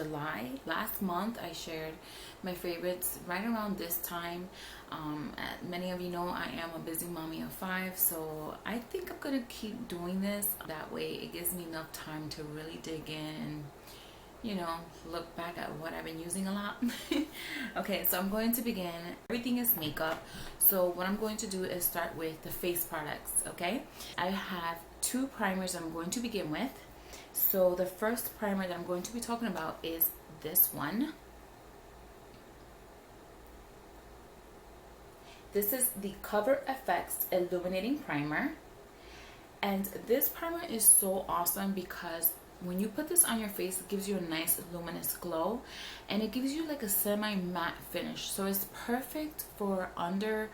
July. Last month I shared my favorites right around this time. Many of you know I am a busy mommy of 5, so I think I'm gonna keep doing this. That way it gives me enough time to really dig in and, you know, look back at what I've been using a lot. Okay, so I'm going to begin. Everything is makeup, so what I'm going to do is start with the face products. Okay, I have 2 primers I'm going to begin with. So the first primer that I'm going to be talking about is this one. This is the Cover FX Illuminating Primer, and this primer is so awesome because when you put this on your face, it gives you a nice luminous glow, and it gives you like a semi-matte finish. So it's perfect for under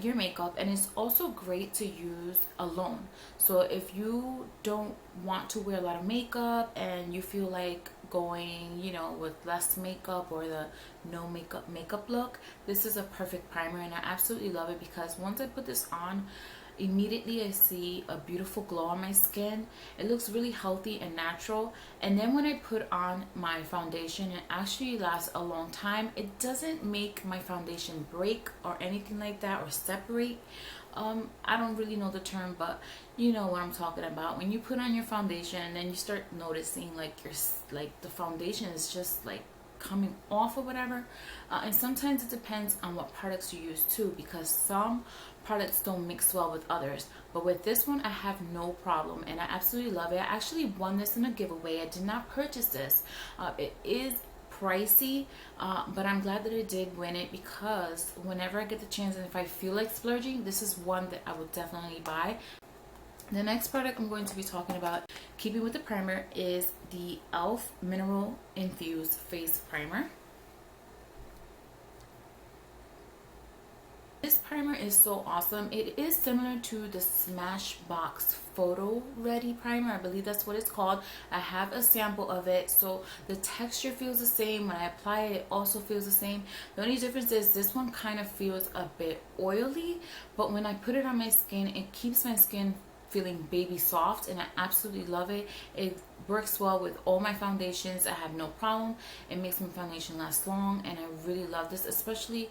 your makeup, and it's also great to use alone. So if you don't want to wear a lot of makeup and you feel like going, you know, with less makeup or the no makeup look, this is a perfect primer, and I absolutely love it because once I put this on, immediately I see a beautiful glow on my skin. It looks really healthy and natural, and then when I put on my foundation, it actually lasts a long time. It doesn't make my foundation break or anything like that, or separate. I don't really know the term, but you know what I'm talking about. When you put on your foundation and then you start noticing like the foundation is just like coming off or whatever, and sometimes it depends on what products you use too, because some products don't mix well with others, but with this one I have no problem and I absolutely love it. I actually won this in a giveaway. I did not purchase this. It is pricey, but I'm glad that I did win it, because whenever I get the chance and if I feel like splurging, this is one that I would definitely buy. The next product I'm going to be talking about, keeping with the primer, is the e.l.f. Mineral Infused Face Primer. This primer is so awesome. It is similar to the Smashbox Photo Ready Primer. I believe that's what it's called. I have a sample of it, so the texture feels the same. When I apply it, it also feels the same. The only difference is this one kind of feels a bit oily, but when I put it on my skin, it keeps my skin feeling baby soft, and I absolutely love it. It works well with all my foundations. I have no problem. It makes my foundation last long, and I really love this, especially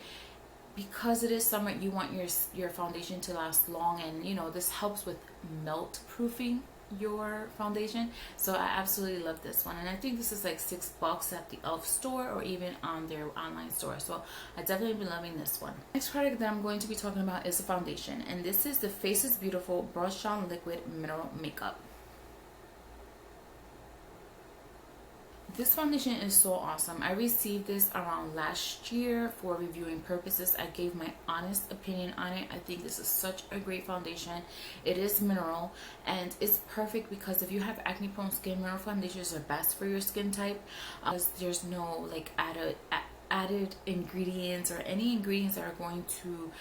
because it is summer. You want your foundation to last long, and you know this helps with melt proofing your foundation. So I absolutely love this one, and I think this is like $6 at the e.l.f. store or even on their online store. So I definitely been loving this one. Next product that I'm going to be talking about is a foundation, and this is the Face is Beautiful Brush On Liquid Mineral Makeup. This foundation is so awesome. I received this around last year for reviewing purposes. I gave my honest opinion on it. I think this is such a great foundation. It is mineral, and it's perfect because if you have acne prone skin, mineral foundations are best for your skin type, because there's no like added ingredients or any ingredients that are going to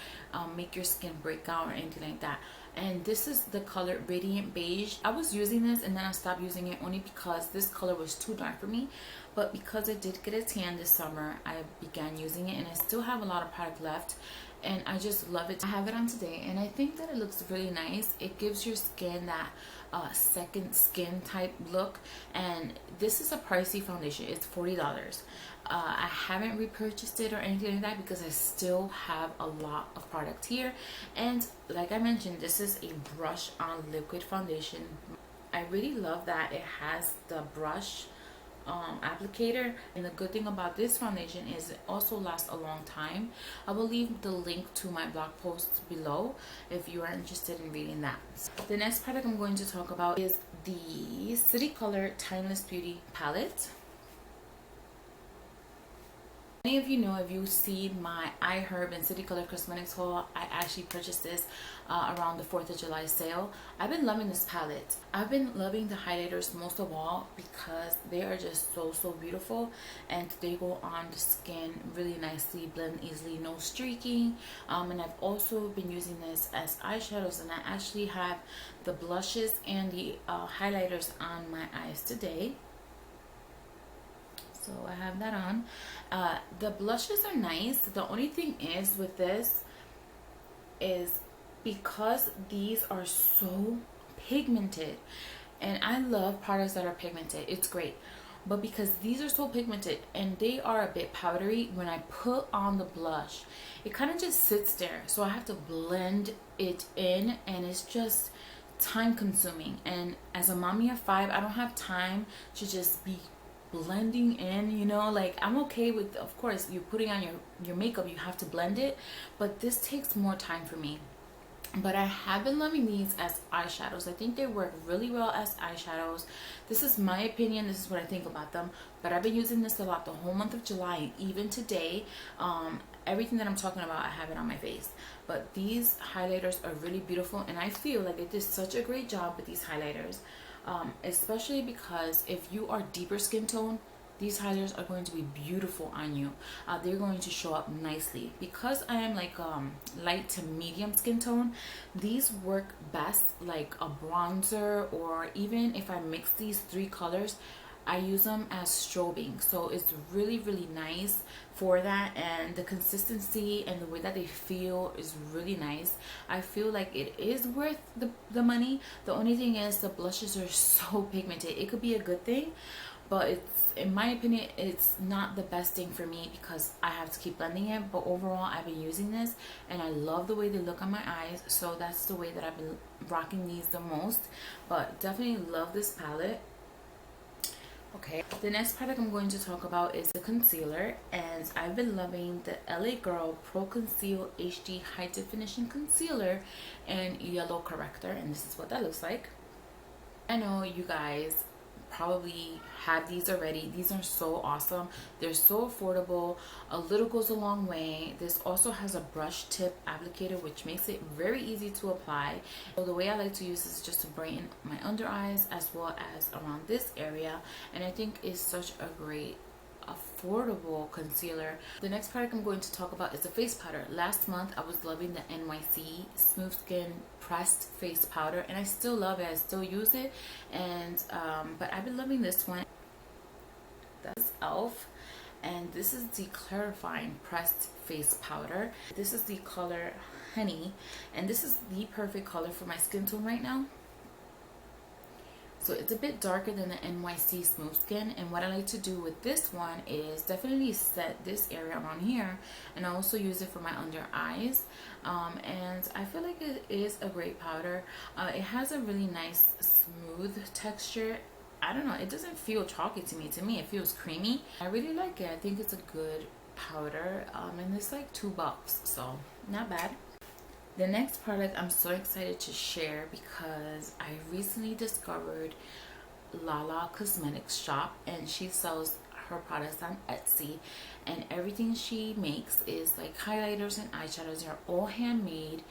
make your skin break out or anything like that. And this is the color Radiant Beige. I was using this and then I stopped using it only because this color was too dark for me, but because I did get a tan this summer, I began using it, and I still have a lot of product left, and I just love it. I have it on today, and I think that it looks really nice. It gives your skin that second skin type look, and this is a pricey foundation. It's $40. I haven't repurchased it or anything like that because I still have a lot of product here, and like I mentioned, this is a brush on liquid foundation. I really love that it has the brush applicator, and the good thing about this foundation is it also lasts a long time. I will leave the link to my blog post below if you are interested in reading that. The next product I'm going to talk about is the City Color Timeless Beauty Palette. Many of you know, if you see my iHerb and City Color Cosmetics haul, I actually purchased this around the 4th of July sale. I've been loving this palette. I've been loving the highlighters most of all because they are just so beautiful, and they go on the skin really nicely, blend easily, no streaking. And I've also been using this as eyeshadows, and I actually have the blushes and the highlighters on my eyes today. So I have that on. The blushes are nice. The only thing is with this is because these are so pigmented, and I love products that are pigmented. It's great. but because these are so pigmented and they are a bit powdery, when I put on the blush, it kind of just sits there, so I have to blend it in, and it's just time consuming. And as a mommy of 5, I don't have time to just be blending in, you know. Like, I'm okay with, of course, you putting on your makeup, you have to blend it, but this takes more time for me. But I have been loving these as eyeshadows. I think they work really well as eyeshadows. This is my opinion. This is what I think about them. But I've been using this a lot the whole month of July, and even today. Everything that I'm talking about, I have it on my face. But these highlighters are really beautiful, and I feel like it did such a great job with these highlighters. Especially because if you are deeper skin tone, these highlighters are going to be beautiful on you. They're going to show up nicely. Because I am like light to medium skin tone, these work best like a bronzer, or even if I mix these 3 colors, I use them as strobing. So it's really, really nice for that, and the consistency and the way that they feel is really nice. I feel like it is worth the money. The only thing is the blushes are so pigmented. It could be a good thing, but it's, in my opinion, it's not the best thing for me because I have to keep blending it. But overall, I've been using this and I love the way they look on my eyes, so that's the way that I've been rocking these the most. But definitely love this palette. Okay, the next product I'm going to talk about is the concealer, and I've been loving the LA Girl Pro Conceal HD High Definition Concealer and Yellow Corrector, and this is what that looks like. I know you guys probably have these already. These are so awesome. They're so affordable. A little goes a long way. This also has a brush tip applicator, which makes it very easy to apply. So the way I like to use this is just to brighten my under eyes as well as around this area, and I think it's such a great affordable concealer. The next product I'm going to talk about is the face powder. Last month I was loving the NYC Smooth Skin Pressed Face Powder, and I still love it. I still use it, and but I've been loving this one. That's e.l.f. and this is the Clarifying Pressed Face Powder. This is the color Honey, and this is the perfect color for my skin tone right now. So it's a bit darker than the NYC Smooth Skin, and what I like to do with this one is definitely set this area around here, and I also use it for my under eyes, and I feel like it is a great powder. It has a really nice smooth texture. I don't know, it doesn't feel chalky to me. To me it feels creamy. I really like it. I think it's a good powder, and it's like $2, so not bad. The next product I'm so excited to share because I recently discovered LaLaCosmetics shop, and she sells her products on Etsy, and everything she makes is like highlighters and eyeshadows. They're all handmade,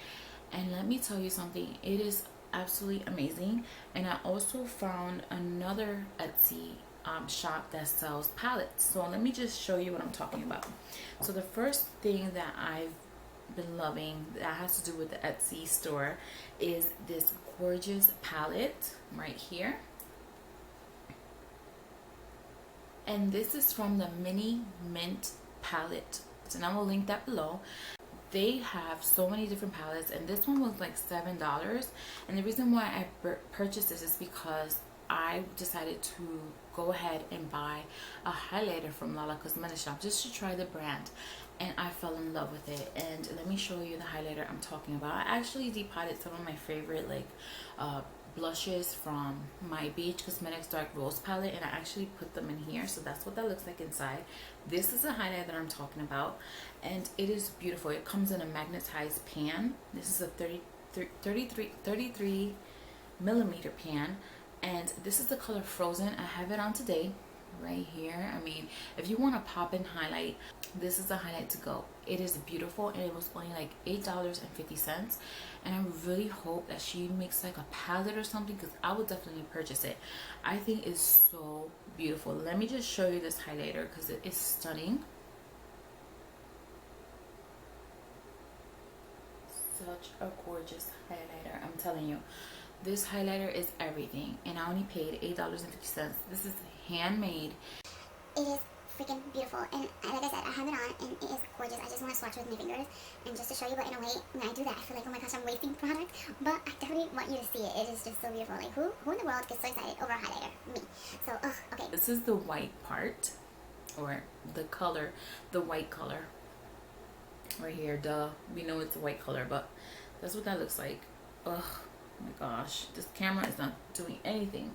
and let me tell you something, it is absolutely amazing. And I also found another Etsy shop that sells palettes, so let me just show you what I'm talking about. So the first thing that I've been loving that has to do with the Etsy store is this gorgeous palette right here, and this is from the Mini Mint Palette, and I will link that below. They have so many different palettes, and this one was like $7, and the reason why I purchased this is because I decided to go ahead and buy a highlighter from LaLaCosmetics shop just to try the brand, and I fell in love with it. And let me show you the highlighter I'm talking about. I actually depotted some of my favorite like blushes from my Ebates Cosmetics Dark Rose palette, and I actually put them in here, so that's what that looks like inside. This is a highlighter that I'm talking about, and it is beautiful. It comes in a magnetized pan. This is a 33 millimeter pan, and this is the color Frozen. I have it on today right here. I mean, if you want to pop and highlight, this is the highlight to go. It is beautiful, and it was only like $8.50, and I really hope that she makes like a palette or something, because I would definitely purchase it. I think it's so beautiful. Let me just show you this highlighter because it is stunning. Such a gorgeous highlighter, I'm telling you. This highlighter is everything, and I only paid $8.50. This is handmade. It is freaking beautiful. And like I said, I have it on and it is gorgeous. I just want to swatch with my fingers and just to show you, but in a way, when I do that, I feel like, oh my gosh, I'm wasting product. But I definitely want you to see it. It is just so beautiful. Like, who in the world gets so excited over a highlighter? Me. So, okay. This is the white part, or the color, the white color right here. Duh, we know it's a white color, but that's what that looks like. Ugh, my gosh, this camera is not doing anything.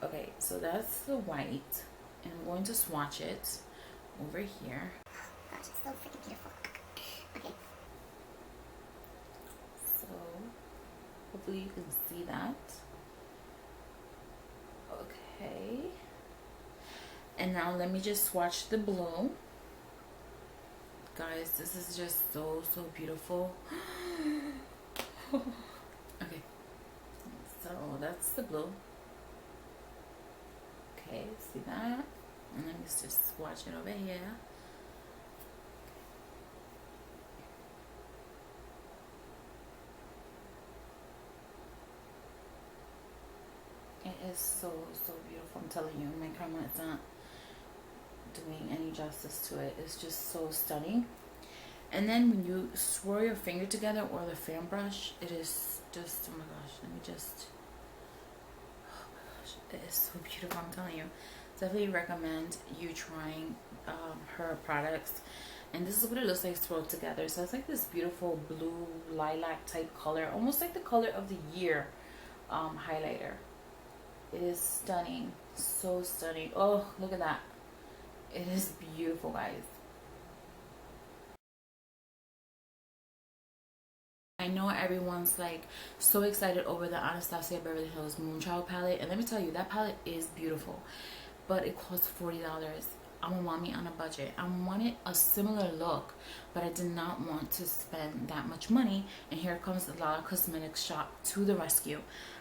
Okay, so that's the white, and I'm going to swatch it over here. Oh gosh, it's so freaking beautiful. Okay. So hopefully you can see that. Okay. And now let me just swatch the blue. Guys, this is just so beautiful. Okay, so that's the blue. Okay, see that? And let me just swatch it over here. It is so beautiful. I'm telling you, my camera is not doing any justice to it. It's just so stunning. And then when you swirl your finger together or the fan brush, it is just, oh my gosh, let me just, oh my gosh, it is so beautiful. I'm telling you, definitely recommend you trying her products. And this is what it looks like swirled together. So it's like this beautiful blue lilac type color, almost like the color of the year highlighter. It is stunning, so stunning. Oh, look at that. It is beautiful, guys. I know everyone's like so excited over the Anastasia Beverly Hills Moonchild palette, and let me tell you, that palette is beautiful, but it costs $40. I'm a mommy on a budget. I wanted a similar look, but I did not want to spend that much money, and here comes the LaLaCosmetics shop to the rescue.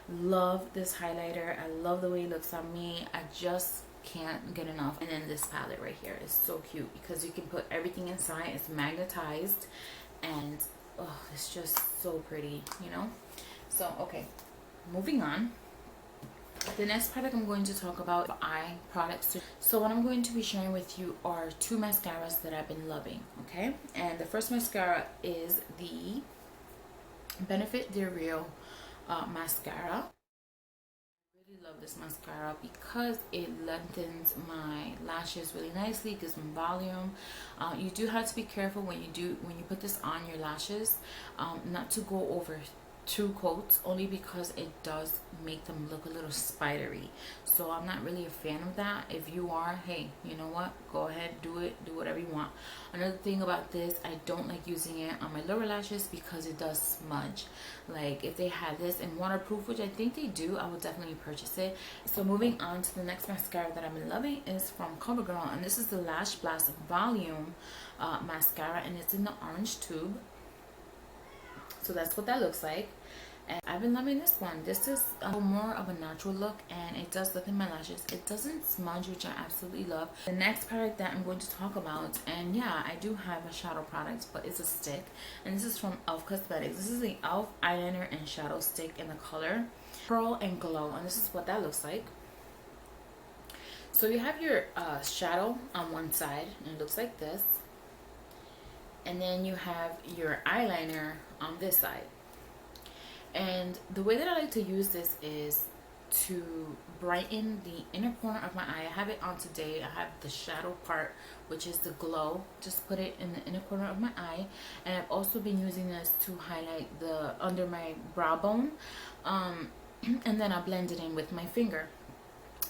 Love this highlighter. I love the way it looks on me. I just can't get enough. And then this palette right here is so cute because you can put everything inside. It's magnetized, and oh, it's just so pretty, you know. So okay, moving on. The next product I'm going to talk about are eye products. So what I'm going to be sharing with you are two mascaras that I've been loving. Okay, and the first mascara is the Benefit They're Real mascara. I love this mascara because it lengthens my lashes really nicely, gives them volume. You do have to be careful when you put this on your lashes, not to go over 2 coats, only because it does make them look a little spidery. So I'm not really a fan of that. If you are, hey, you know what, go ahead, do it, do whatever you want. Another thing about this, I don't like using it on my lower lashes because it does smudge. Like if they had this in waterproof, which I think they do, I would definitely purchase it. So moving on to the next mascara that I've been loving is from CoverGirl, and this is the Lash Blast Volume mascara, and it's in the orange tube. So that's what that looks like, and I've been loving this one. This is more of a natural look, and it does look in my lashes. It doesn't smudge, which I absolutely love. The next product that I'm going to talk about, and yeah, I do have a shadow product, but it's a stick, and this is from LaLaCosmetics. This is the e.l.f. eyeliner and shadow stick in the color Pearl and Glow, and this is what that looks like. So you have your shadow on one side, and it looks like this. And then you have your eyeliner on this side. And the way that I like to use this is to brighten the inner corner of my eye. I have it on today. I have the shadow part, which is the glow. Just put it in the inner corner of my eye. And I've also been using this to highlight the under my brow bone. And then I blend it in with my finger.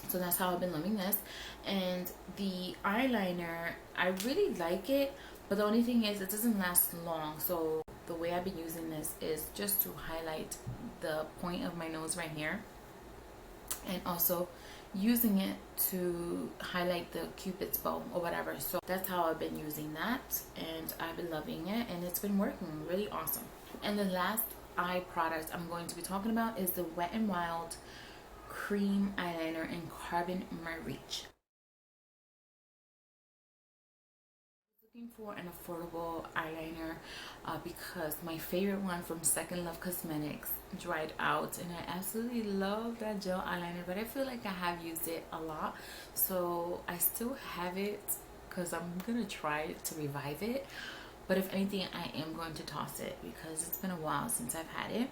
So that's how I've been loving this. And the eyeliner, I really like it, but the only thing is it doesn't last long. So the way I've been using this is just to highlight the point of my nose right here, and also using it to highlight the Cupid's bow or whatever. So that's how I've been using that, and I've been loving it, and it's been working really awesome. And the last eye product I'm going to be talking about is the Wet n Wild Cream Eyeliner in Carbon Marich. Looking for an affordable eyeliner because my favorite one from Second Love Cosmetics dried out, and I absolutely love that gel eyeliner, but I feel like I have used it a lot, so I still have it because I'm gonna try to revive it. But if anything, I am going to toss it because it's been a while since I've had it.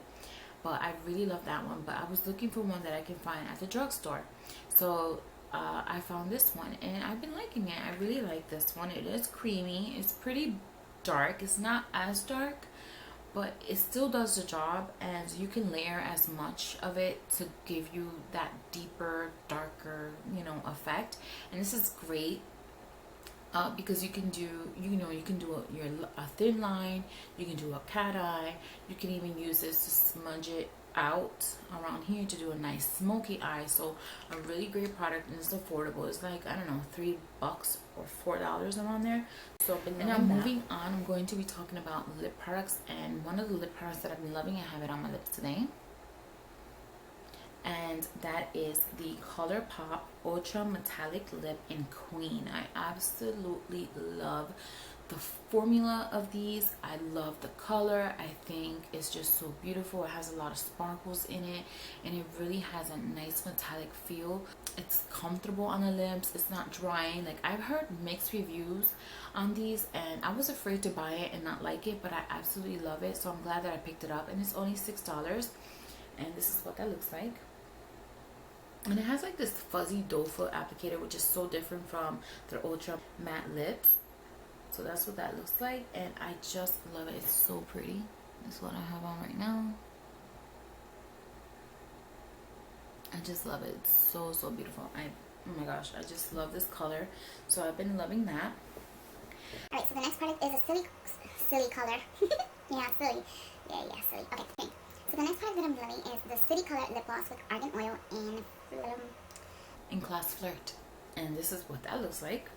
But I really love that one. But I was looking for one that I can find at the drugstore, so I found this one and I've been liking it. I really like this one. It is creamy. It's pretty dark. It's not as dark, but it still does the job, and you can layer as much of it to give you that deeper, darker, effect. And this is great because you can do, you can do a thin line, you can do a cat eye, you can even use this to smudge it out around here to do a nice smoky eye. So a really great product, and it's affordable. It's like, I don't know, $3 or $4 around there. So and now moving on, I'm going to be talking about lip products, and one of the lip products that I've been loving, I have it on my lips today, and that is the ColourPop Ultra Metallic Lip in Queen. I absolutely love the formula of these. I love the color. I think it's just so beautiful. It has a lot of sparkles in it, and it really has a nice metallic feel. It's comfortable on the lips. It's not drying. Like, I've heard mixed reviews on these, and I was afraid to buy it and not like it, but I absolutely love it. So I'm glad that I picked it up, and it's only $6. And this is what that looks like. And it has like this fuzzy doe foot applicator, which is so different from the Ultra Matte Lips. So that's what that looks like, and I just love it. It's so pretty. That's what I have on right now. I just love it. It's so, so beautiful. Oh my gosh, I just love this color. So I've been loving that. Alright, so the next product is a silly color. Yeah, silly. Yeah, silly. Okay, pink. So the next product that I'm loving is the City Color Lip Gloss with Argan Oil in Class Flirt. And this is what that looks like.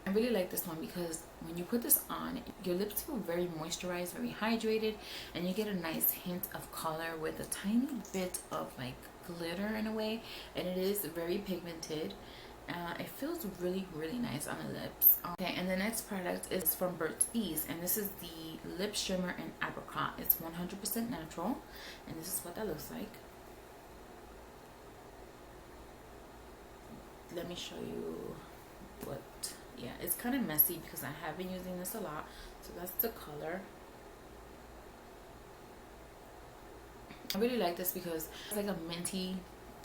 I really like this one because when you put this on, your lips feel very moisturized, very hydrated, and you get a nice hint of color with a tiny bit of like glitter in a way, and it is very pigmented. It feels really, really nice on the lips. Okay, and the next product is from Burt's Bees, and this is the Lip Shimmer in Apricot. It's 100% natural, and this is what that looks like. Let me show you what. Yeah, it's kind of messy because I have been using this a lot. So that's the color. I really like this because it's like a minty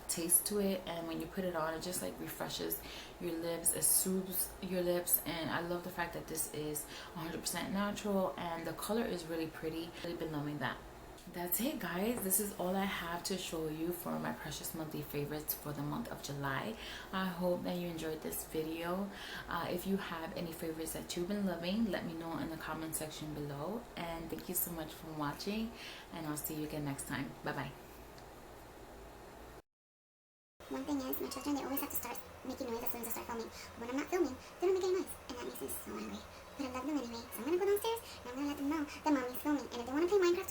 taste to it, and when you put it on, it just like refreshes your lips, it soothes your lips. And I love the fact that this is 100% natural, and the color is really pretty. I've really been loving that. That's it, guys. This is all I have to show you for my precious monthly favorites for the month of July. I hope that you enjoyed this video. If you have any favorites that you've been loving, let me know in the comment section below. And thank you so much for watching, and I'll see you again next time. Bye bye. One thing is, my children, they always have to start making noise as soon as I start filming. When I'm not filming, they don't make any noise, and that makes me so angry. But I love them anyway, so I'm gonna go downstairs and I'm gonna let them know that mommy's filming. And if they want to play Minecraft